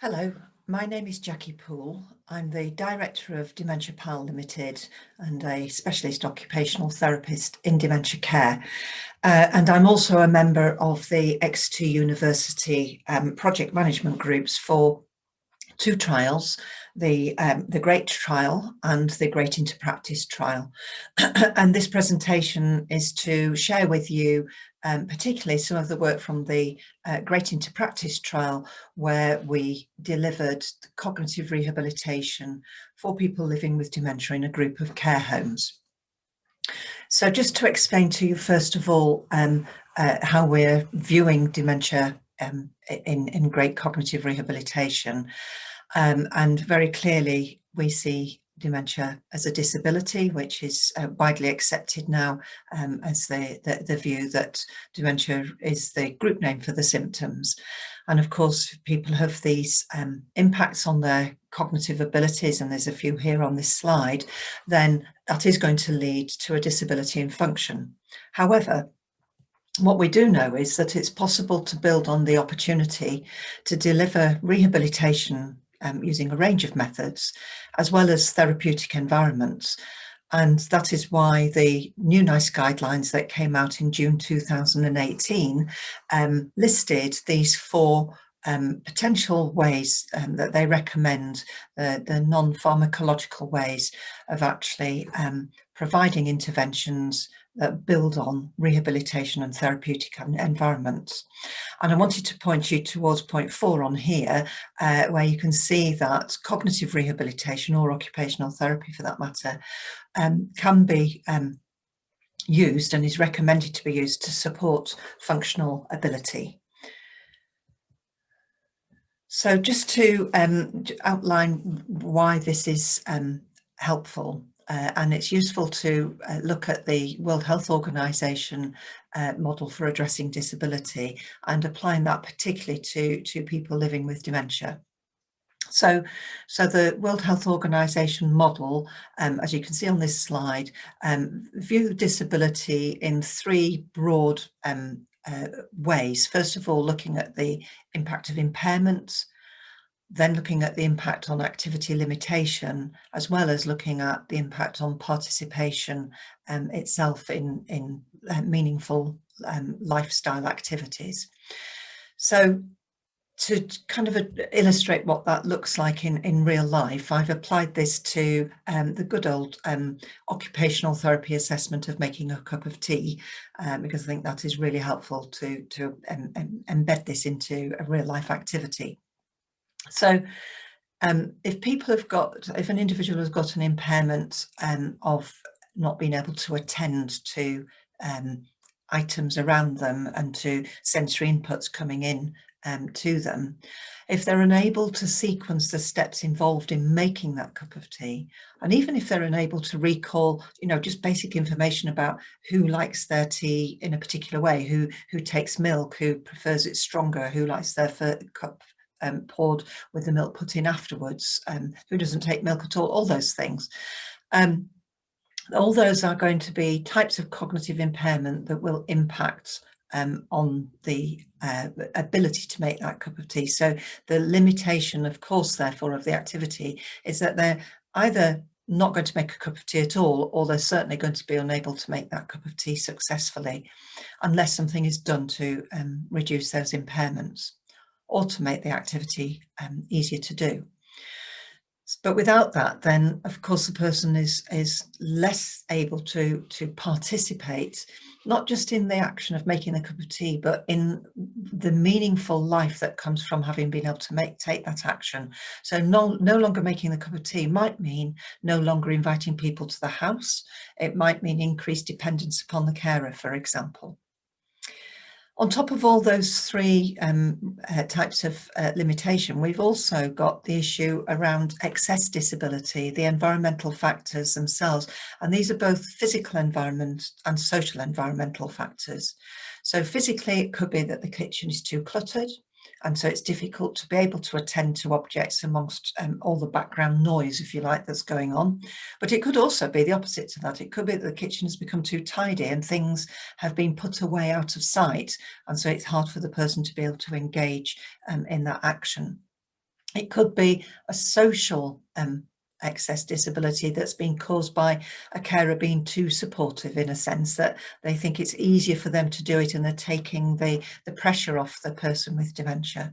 Hello, my name is Jackie Poole. I'm the Director of Dementia PAL Limited and a specialist occupational therapist in dementia care. And I'm also a member of the Exeter University project management groups for two trials, the GREAT trial and the GREAT into Practice trial. And this presentation is to share with you particularly some of the work from the GREAT into Practice trial, where we delivered cognitive rehabilitation for people living with dementia in a group of care homes. So just to explain to you, first of all, how we're viewing dementia in GREAT Cognitive Rehabilitation. And very clearly, we see dementia as a disability, which is widely accepted now as the view that dementia is the group name for the symptoms. And of course, people have these impacts on their cognitive abilities, and there's a few here on this slide, then that is going to lead to a disability in function. However, what we do know is that it's possible to build on the opportunity to deliver rehabilitation using a range of methods, as well as therapeutic environments. And that is why the new NICE guidelines that came out in June 2018 listed these four potential ways that they recommend, the non-pharmacological ways of actually providing interventions that build on rehabilitation and therapeutic environments. And I wanted to point you towards point 4 on here, where you can see that cognitive rehabilitation, or occupational therapy for that matter, can be used and is recommended to be used to support functional ability. So just to outline why this is helpful, and it's useful to look at the World Health Organization model for addressing disability and applying that particularly to people living with dementia. So the World Health Organization model, as you can see on this slide, view disability in three broad ways. First of all, looking at the impact of impairment, then looking at the impact on activity limitation, as well as looking at the impact on participation itself in meaningful lifestyle activities. So to kind of illustrate what that looks like in real life, I've applied this to the good old occupational therapy assessment of making a cup of tea, because I think that is really helpful to embed this into a real life activity. So if an individual has got an impairment of not being able to attend to items around them and to sensory inputs coming in to them, if they're unable to sequence the steps involved in making that cup of tea, and even if they're unable to recall, just basic information about who likes their tea in a particular way, who takes milk, who prefers it stronger, who likes their cup poured with the milk put in afterwards, who doesn't take milk at all those things. All those are going to be types of cognitive impairment that will impact on the ability to make that cup of tea. So the limitation, of course, therefore, of the activity is that they're either not going to make a cup of tea at all, or they're certainly going to be unable to make that cup of tea successfully unless something is done to reduce those impairments or to make the activity easier to do. But without that, then of course the person is less able to participate, not just in the action of making a cup of tea, but in the meaningful life that comes from having been able to take that action. So no longer making the cup of tea might mean no longer inviting people to the house. It might mean increased dependence upon the carer, for example. On top of all those three types of limitation, we've also got the issue around excess disability, the environmental factors themselves, and these are both physical environment and social environmental factors. So physically, it could be that the kitchen is too cluttered, and so it's difficult to be able to attend to objects amongst all the background noise, if you like, that's going on. But it could also be the opposite to that. It could be that the kitchen has become too tidy and things have been put away out of sight, and so it's hard for the person to be able to engage in that action. It could be a social excess disability that's been caused by a carer being too supportive, in a sense that they think it's easier for them to do it and they're taking the pressure off the person with dementia.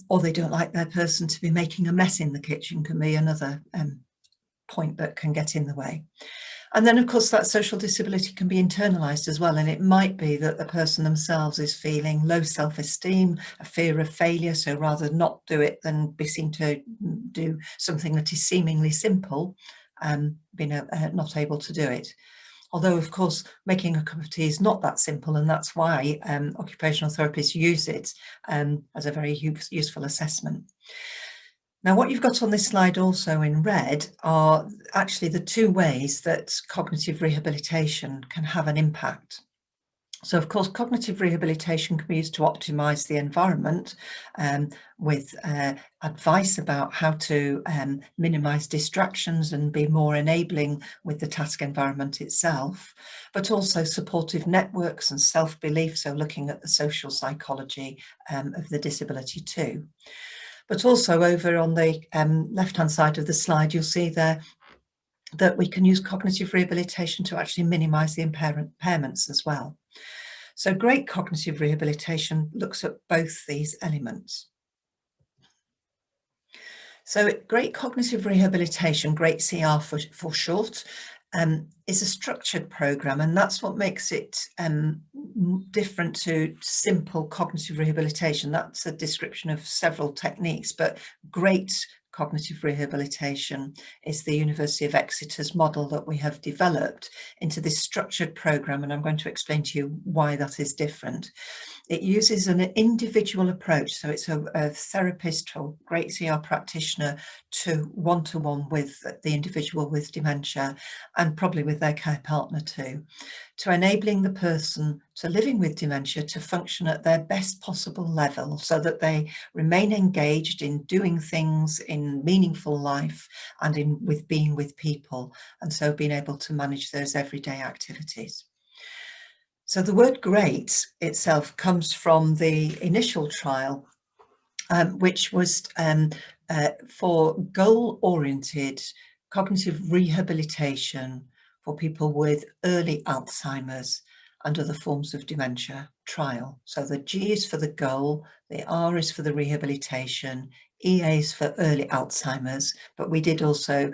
Or they don't like their person to be making a mess in the kitchen, can be another point that can get in the way. And then, of course, that social disability can be internalised as well. And it might be that the person themselves is feeling low self-esteem, a fear of failure. So rather not do it than be seen to do something that is seemingly simple, being not able to do it. Although, of course, making a cup of tea is not that simple, and that's why occupational therapists use it as a very useful assessment. Now, what you've got on this slide also in red are actually the two ways that cognitive rehabilitation can have an impact. So, of course, cognitive rehabilitation can be used to optimise the environment with advice about how to minimise distractions and be more enabling with the task environment itself, but also supportive networks and self-belief, so looking at the social psychology of the disability too. But also over on the left-hand side of the slide, you'll see there that we can use cognitive rehabilitation to actually minimise the impairments as well. So great cognitive rehabilitation looks at both these elements. So great cognitive rehabilitation, great CR for short, is a structured programme, and that's what makes it different to simple cognitive rehabilitation. That's a description of several techniques, but great cognitive rehabilitation is the University of Exeter's model that we have developed into this structured programme, and I'm going to explain to you why that is different. It uses an individual approach, so it's a therapist or great CR practitioner to one-to-one with the individual with dementia, and probably with their care partner too, to enabling the person to living with dementia to function at their best possible level so that they remain engaged in doing things in meaningful life and with being with people, and so being able to manage those everyday activities. So the word great itself comes from the initial trial, which was for goal-oriented cognitive rehabilitation for people with early Alzheimer's and other forms of dementia trial. So the G is for the goal, the R is for the rehabilitation, EA is for early Alzheimer's, but we did also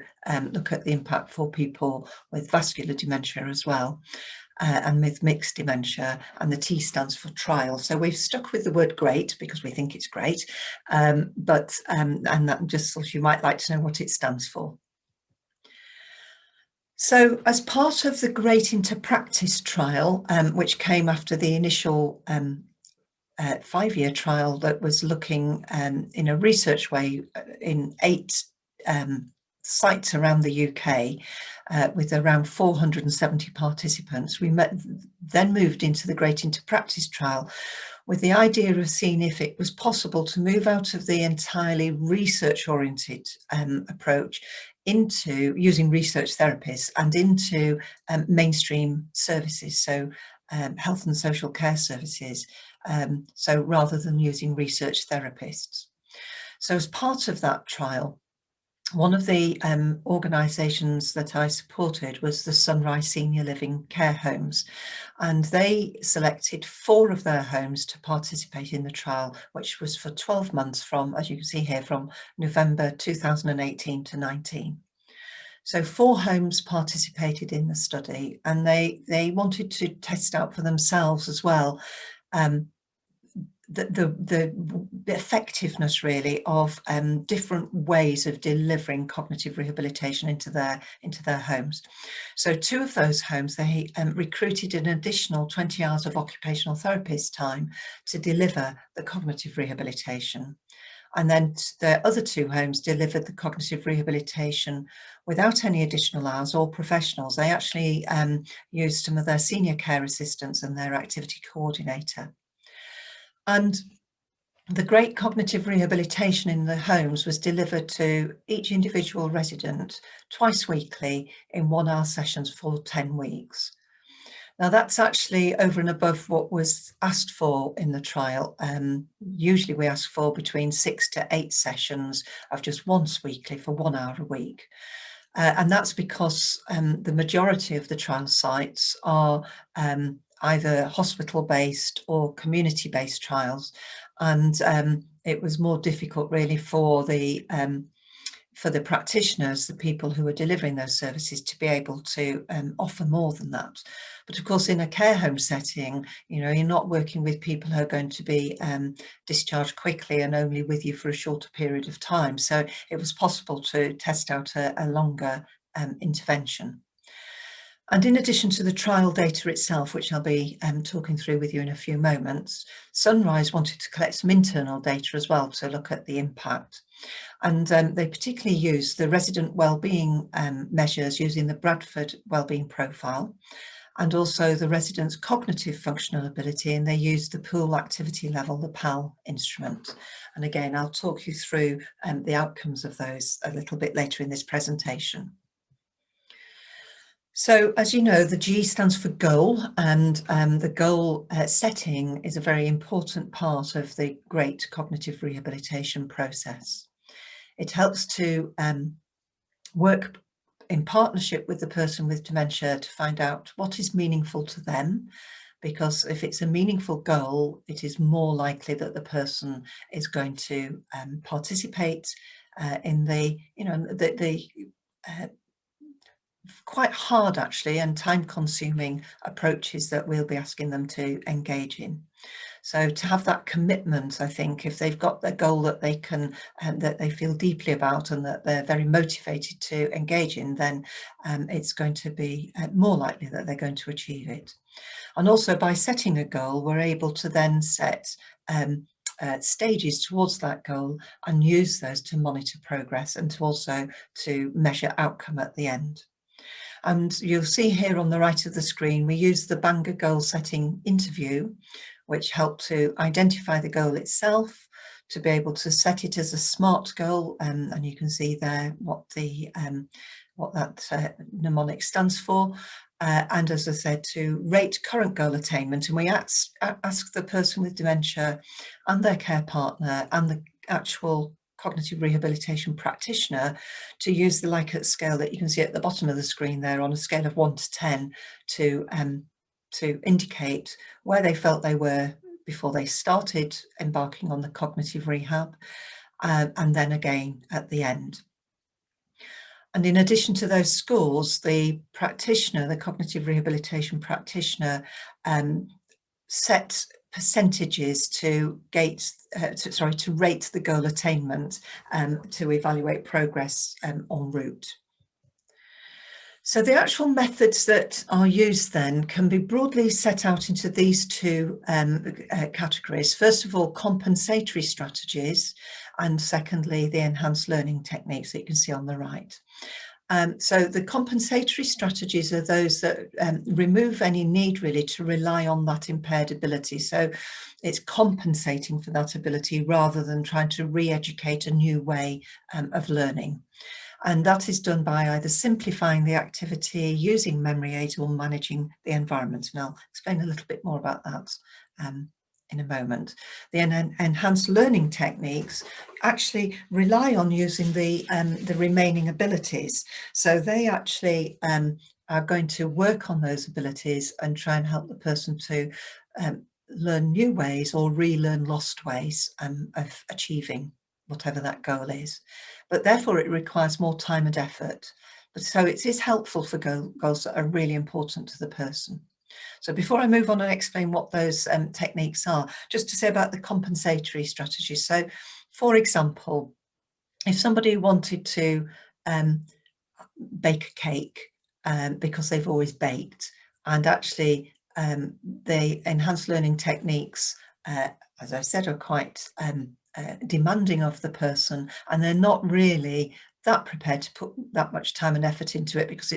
look at the impact for people with vascular dementia as well. And with mixed dementia, and the T stands for trial. So we've stuck with the word great because we think it's great, and that just so you might like to know what it stands for. So as part of the Great into Practice trial, which came after the initial 5-year trial that was looking in a research way in 8 sites around the UK with around 470 participants, we then moved into the Great into Practice trial with the idea of seeing if it was possible to move out of the entirely research-oriented approach into using research therapists and into mainstream services, so health and social care services, so rather than using research therapists. So as part of that trial, one of the organisations that I supported was the Sunrise Senior Living Care Homes, and they selected 4 of their homes to participate in the trial, which was for 12 months from, as you can see here, from November 2018 to 19. So 4 homes participated in the study, and they wanted to test out for themselves as well the effectiveness really of different ways of delivering cognitive rehabilitation into their homes. So 2 of those homes, they recruited an additional 20 hours of occupational therapist time to deliver the cognitive rehabilitation. And then the other 2 homes delivered the cognitive rehabilitation without any additional hours or professionals. They actually used some of their senior care assistants and their activity coordinator. And the great cognitive rehabilitation in the homes was delivered to each individual resident twice weekly in 1-hour sessions for 10 weeks. Now that's actually over and above what was asked for in the trial. Usually we ask for between 6 to 8 sessions of just once weekly for 1 hour a week. And that's because the majority of the trial sites are either hospital-based or community-based trials. And it was more difficult really for the practitioners, the people who are delivering those services, to be able to offer more than that. But of course, in a care home setting, you know, you're not working with people who are going to be discharged quickly and only with you for a shorter period of time. So it was possible to test out a longer intervention. And in addition to the trial data itself, which I'll be talking through with you in a few moments, Sunrise wanted to collect some internal data as well to look at the impact. And they particularly used the resident wellbeing measures using the Bradford Wellbeing Profile, and also the residents' cognitive functional ability, and they used the pool activity level, the PAL instrument. And again, I'll talk you through the outcomes of those a little bit later in this presentation. So, as you know, the G stands for goal, and the goal setting is a very important part of the GREAT Cognitive Rehabilitation process. It helps to work in partnership with the person with dementia to find out what is meaningful to them, because if it's a meaningful goal, it is more likely that the person is going to participate in the, you know, quite hard actually and time-consuming approaches that we'll be asking them to engage in. So to have that commitment, I think, if they've got their goal that they can, that they feel deeply about and that they're very motivated to engage in, then it's going to be more likely that they're going to achieve it. And also by setting a goal, we're able to then set stages towards that goal and use those to monitor progress and to also to measure outcome at the end. And you'll see here on the right of the screen, we use the Bangor goal setting interview, which helped to identify the goal itself, to be able to set it as a SMART goal, and you can see there what that mnemonic stands for. And as I said, to rate current goal attainment, and we ask the person with dementia and their care partner and the actual cognitive rehabilitation practitioner to use the Likert scale that you can see at the bottom of the screen there on a scale of 1 to 10 to indicate where they felt they were before they started embarking on the cognitive rehab, and then again at the end. And in addition to those scores, the practitioner, the cognitive rehabilitation practitioner, set percentages to rate the goal attainment to evaluate progress en route. So the actual methods that are used then can be broadly set out into these two categories. First of all, compensatory strategies, and secondly, the enhanced learning techniques that you can see on the right. So the compensatory strategies are those that remove any need really to rely on that impaired ability. So it's compensating for that ability rather than trying to re-educate a new way of learning. And that is done by either simplifying the activity, using memory aids, or managing the environment. And I'll explain a little bit more about that in a moment. The enhanced learning techniques actually rely on using the remaining abilities. So they actually are going to work on those abilities and try and help the person to learn new ways or relearn lost ways of achieving whatever that goal is. But therefore it requires more time and effort. But so it is helpful for goals that are really important to the person. So before I move on and explain what those techniques are, just to say about the compensatory strategies. So for example, if somebody wanted to bake a cake because they've always baked, and actually the enhanced learning techniques, as I said, are quite demanding of the person, and they're not really that prepared to put that much time and effort into it, because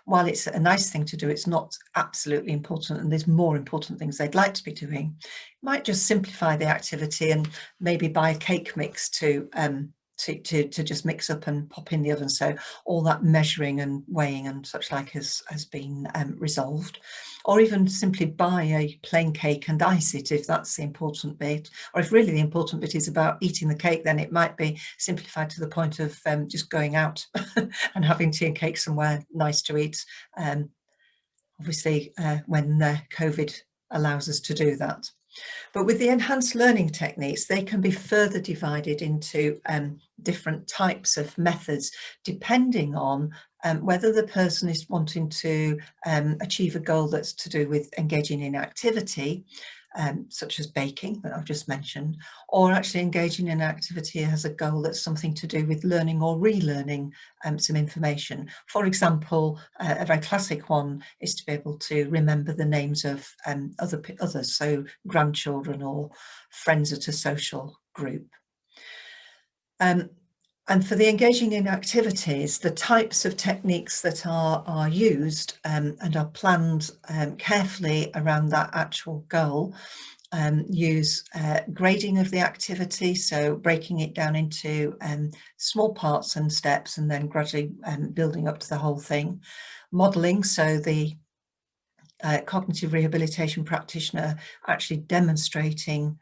while it's a nice thing to do, it's not absolutely important, and there's more important things they'd like to be doing. You might just simplify the activity and maybe buy a cake mix to just mix up and pop in the oven, so all that measuring and weighing and such like has been resolved. or even simply buy a plain cake and ice it if that's the important bit, or if really the important bit is about eating the cake, then it might be simplified to the point of just going out and having tea and cake somewhere nice to eat, obviously when COVID allows us to do that. But with the enhanced learning techniques, they can be further divided into different types of methods, depending on whether the person is wanting to achieve a goal that's to do with engaging in activity, such as baking that I've just mentioned, or actually engaging in activity as a goal that's something to do with learning or relearning some information. For example, a very classic one is to be able to remember the names of others, so grandchildren or friends at a social group. And for the engaging in activities, the types of techniques that are used and are planned carefully around that actual goal use grading of the activity, so breaking it down into small parts and steps and then gradually building up to the whole thing. Modelling, so the cognitive rehabilitation practitioner actually demonstrating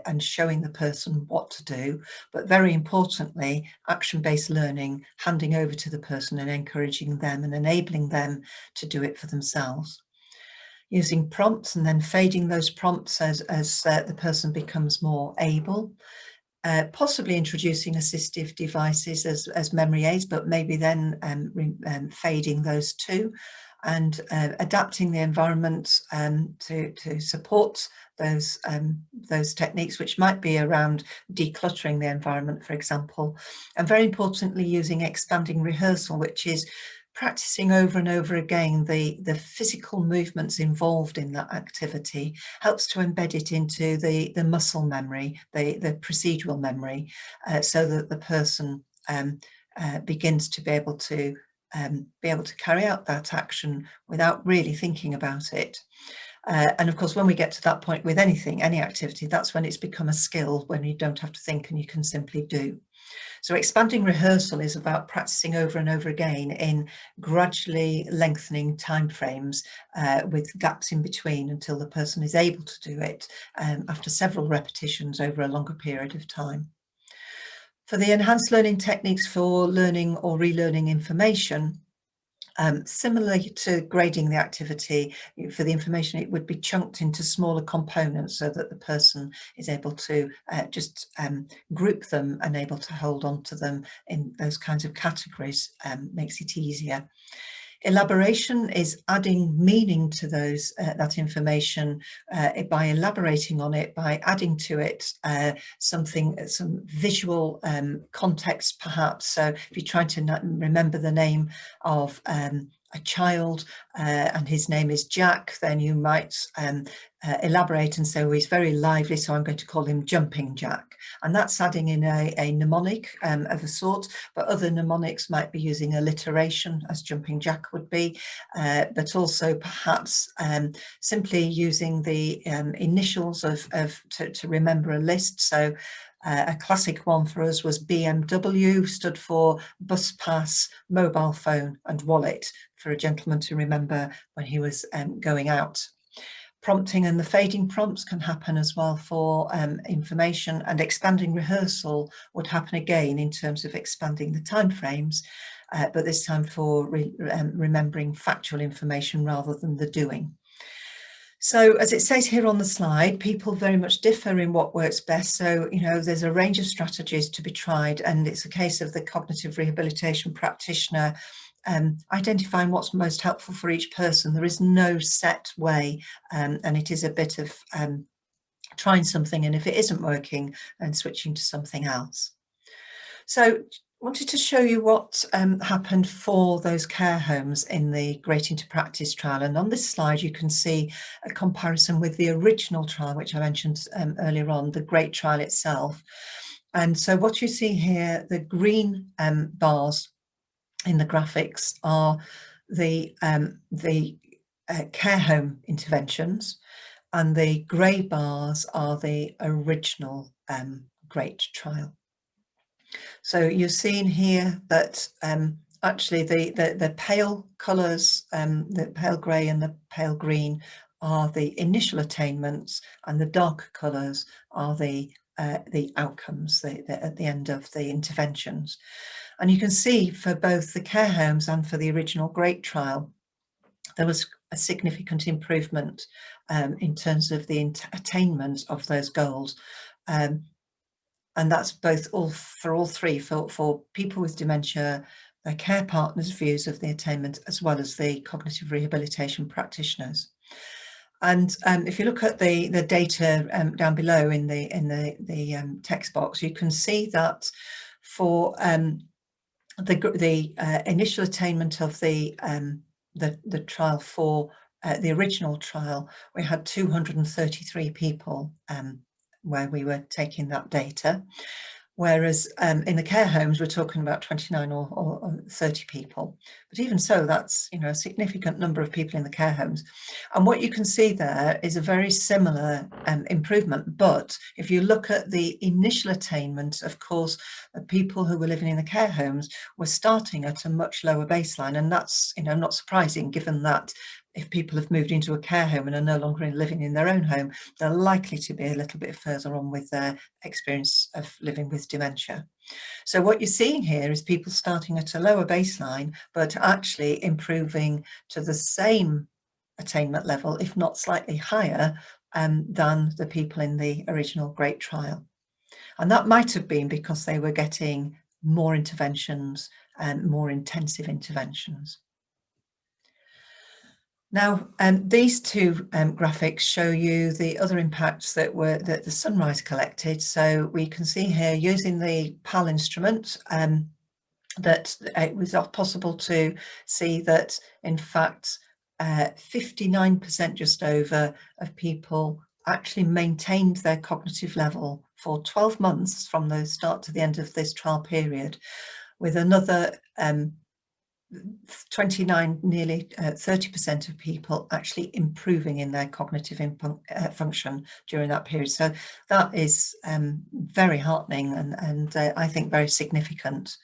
and showing the person what to do, but very importantly, action-based learning, handing over to the person and encouraging them and enabling them to do it for themselves. Using prompts and then fading those prompts as the person becomes more able. Possibly introducing assistive devices as memory aids, but maybe then fading those too, and adapting the environment to support those techniques, which might be around decluttering the environment, for example, and very importantly using expanding rehearsal, which is practicing over and over again the physical movements involved in that activity, helps to embed it into the muscle memory, the procedural memory, so that the person begins to be able to carry out that action without really thinking about it. And of course, when we get to that point with anything, any activity, that's when it's become a skill, when you don't have to think and you can simply do. So expanding rehearsal is about practicing over and over again in gradually lengthening timeframes with gaps in between until the person is able to do it after several repetitions over a longer period of time. For the enhanced learning techniques for learning or relearning information, similarly to grading the activity, for the information, it would be chunked into smaller components so that the person is able to just group them and able to hold on to them in those kinds of categories, makes it easier. Elaboration is adding meaning to that information by elaborating on it, by adding to it some visual context perhaps. So if you're trying to remember the name of a child and his name is Jack, then you might elaborate and say, well, he's very lively, so I'm going to call him Jumping Jack. And that's adding in a mnemonic of a sort, but other mnemonics might be using alliteration, as Jumping Jack would be, but also perhaps simply using the initials to remember a list. So a classic one for us was BMW, stood for bus pass, mobile phone and wallet, for a gentleman to remember when he was going out. Prompting and the fading prompts can happen as well for information, and expanding rehearsal would happen again in terms of expanding the timeframes, but this time for remembering factual information rather than the doing. So as it says here on the slide, people very much differ in what works best. So, you know, there's a range of strategies to be tried, and it's a case of the cognitive rehabilitation practitioner identifying what's most helpful for each person. There is no set way, and it is a bit of trying something, and if it isn't working, then switching to something else. So wanted to show you what happened for those care homes in the Great Into Practice trial. And on this slide, you can see a comparison with the original trial, which I mentioned earlier on, the GREAT trial itself. And so what you see here, the green bars in the graphics are the care home interventions, and the grey bars are the original GREAT trial. So you're seeing here that actually the pale colours, the pale grey and the pale green, are the initial attainments, and the darker colours are the outcomes at the end of the interventions. And you can see for both the care homes and for the original GREAT trial, there was a significant improvement in terms of the attainment of those goals. And that's both for all three, for people with dementia, their care partners' views of the attainment, as well as the cognitive rehabilitation practitioners. And if you look at the data down below in the text box, you can see that for the initial attainment of the trial, for the original trial, we had 233 people where we were taking that data, whereas in the care homes we're talking about 29 or 30 people. But even so, that's, you know, a significant number of people in the care homes. And what you can see there is a very similar improvement. But if you look at the initial attainment, of course, the people who were living in the care homes were starting at a much lower baseline, and that's, you know, not surprising, given that if people have moved into a care home and are no longer living in their own home, they're likely to be a little bit further on with their experience of living with dementia. So what you're seeing here is people starting at a lower baseline, but actually improving to the same attainment level, if not slightly higher, than the people in the original GREAT trial. And that might have been because they were getting more interventions and more intensive interventions. Now, these two graphics show you the other impacts that the Sunrise collected. So we can see here, using the PAL instrument, that it was possible to see that, in fact, 59% just over of people actually maintained their cognitive level for 12 months from the start to the end of this trial period, with another 29, nearly 30% of people actually improving in their cognitive function during that period. So that is very heartening and I think very significant.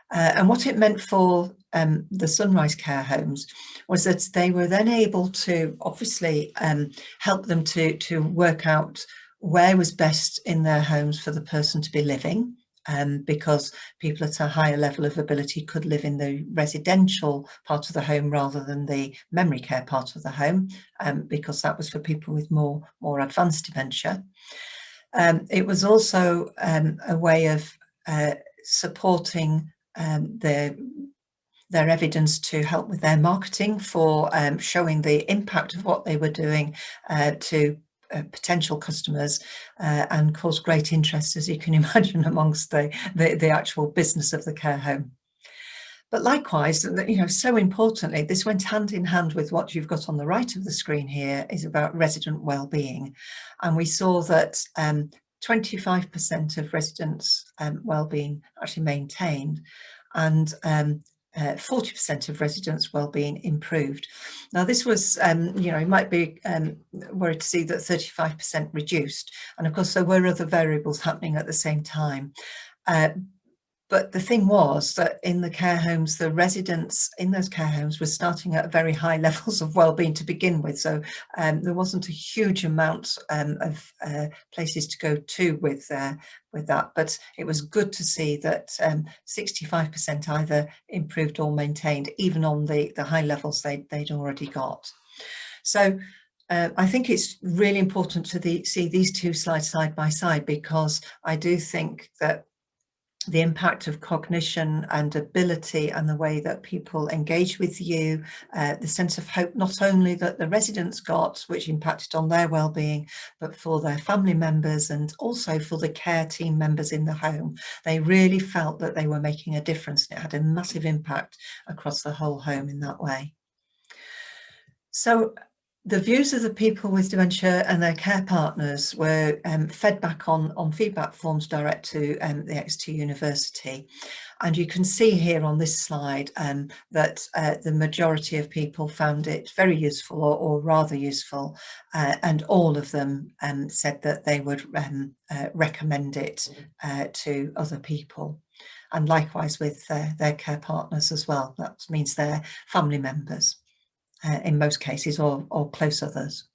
And what it meant for the Sunrise care homes was that they were then able to obviously help them to work out where was best in their homes for the person to be living. Because people at a higher level of ability could live in the residential part of the home rather than the memory care part of the home, because that was for people with more advanced dementia. It was also a way of supporting their evidence to help with their marketing, for showing the impact of what they were doing to potential customers, and caused great interest, as you can imagine, amongst the actual business of the care home. But likewise, you know, so importantly, this went hand in hand with what you've got on the right of the screen here, is about resident well-being. And we saw that 25% of residents' well-being actually maintained, and 40% of residents' well-being improved. Now, this was, you know, you might be worried to see that 35% reduced, and of course there were other variables happening at the same time. But the thing was that in the care homes, the residents in those care homes were starting at very high levels of well-being to begin with. So there wasn't a huge amount of places to go to with that. But it was good to see that 65% either improved or maintained, even on the high levels they'd already got. So I think it's really important to see these two slides side by side, because I do think that the impact of cognition and ability and the way that people engage with you, the sense of hope not only that the residents got, which impacted on their well-being, but for their family members and also for the care team members in the home. They really felt that they were making a difference, and it had a massive impact across the whole home in that way. So the views of the people with dementia and their care partners were fed back on feedback forms direct to the Exeter University. And you can see here on this slide that the majority of people found it very useful, or rather useful, and all of them said that they would recommend it to other people. and likewise with their care partners as well. That means their family members in most cases, or close others.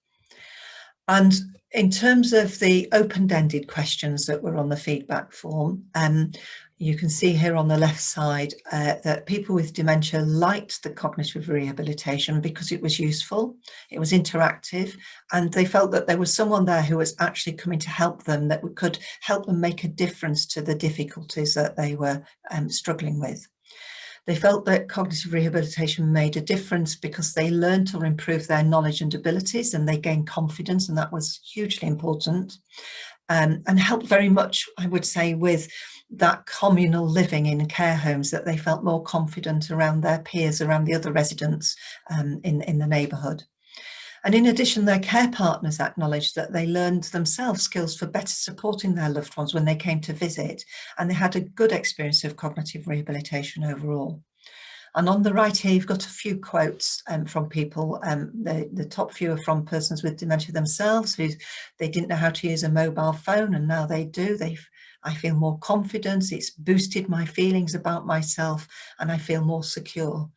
And in terms of the open-ended questions that were on the feedback form, you can see here on the left side that people with dementia liked the cognitive rehabilitation because it was useful, it was interactive, and they felt that there was someone there who was actually coming to help them, that could help them make a difference to the difficulties that they were struggling with. They felt that cognitive rehabilitation made a difference because they learned or improved their knowledge and abilities, and they gained confidence, and that was hugely important, and helped very much, I would say, with that communal living in care homes, that they felt more confident around their peers, around the other residents in the neighbourhood. And in addition, their care partners acknowledged that they learned themselves skills for better supporting their loved ones when they came to visit, and they had a good experience of cognitive rehabilitation overall. And on the right here, you've got a few quotes from people. The top few are from persons with dementia themselves, who they didn't know how to use a mobile phone, and now they do. I feel more confident, it's boosted my feelings about myself, and I feel more secure.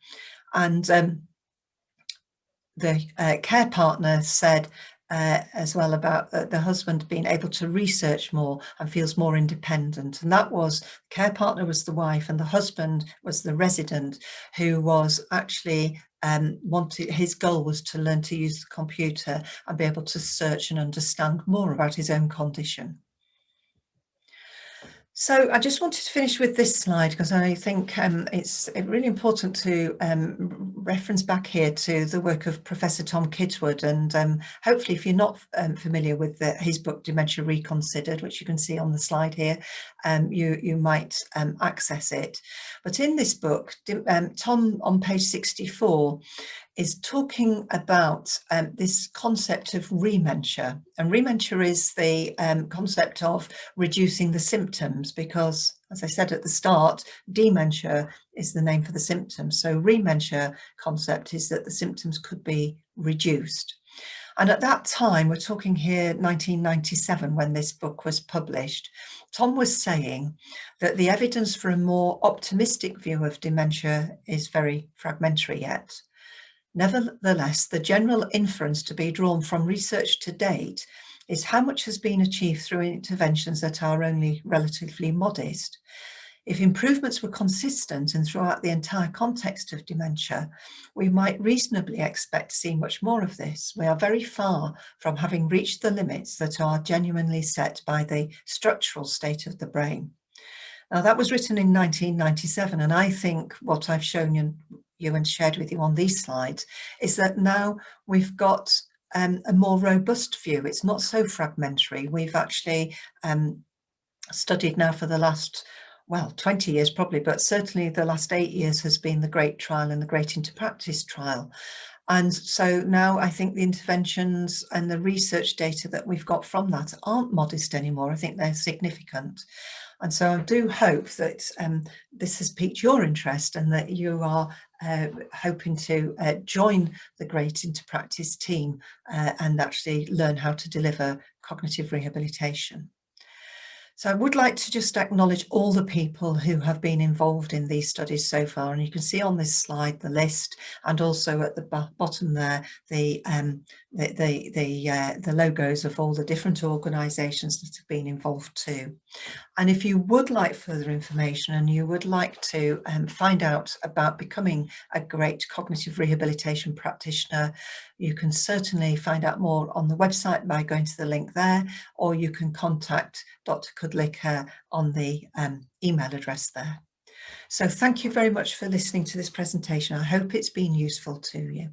And the care partner said as well about the husband being able to research more and feels more independent. And that was, care partner was the wife, and the husband was the resident, who was actually his goal was to learn to use the computer and be able to search and understand more about his own condition. So I just wanted to finish with this slide, because I think it's really important to reference back here to the work of Professor Tom Kidswood, and hopefully if you're not familiar with his book Dementia Reconsidered, which you can see on the slide here, you might access it. But in this book, Tom on page 64 is talking about this concept of rementia. And rementia is the concept of reducing the symptoms, because, as I said at the start, dementia is the name for the symptoms. So rementia concept is that the symptoms could be reduced. And at that time, we're talking here 1997, when this book was published, Tom was saying that the evidence for a more optimistic view of dementia is very fragmentary yet. Nevertheless, the general inference to be drawn from research to date is how much has been achieved through interventions that are only relatively modest. If improvements were consistent and throughout the entire context of dementia, we might reasonably expect to see much more of this. We are very far from having reached the limits that are genuinely set by the structural state of the brain. Now, that was written in 1997, and I think what I've shown you and shared with you on these slides is that now we've got a more robust view. It's not so fragmentary. We've actually studied now for the last, well, 20 years probably, but certainly the last 8 years has been the GREAT trial and the GREAT into Practice trial. And so now I think the interventions and the research data that we've got from that aren't modest anymore. I think they're significant. And so I do hope that this has piqued your interest, and that you are hoping to join the GREAT into Practice team and actually learn how to deliver cognitive rehabilitation. So I would like to just acknowledge all the people who have been involved in these studies so far, and you can see on this slide the list, and also at the bottom there the logos of all the different organisations that have been involved too. And if you would like further information, and you would like to find out about becoming a GREAT cognitive rehabilitation practitioner, you can certainly find out more on the website by going to the link there, or you can contact Dr. Kudlik on the email address there. So thank you very much for listening to this presentation. I hope it's been useful to you.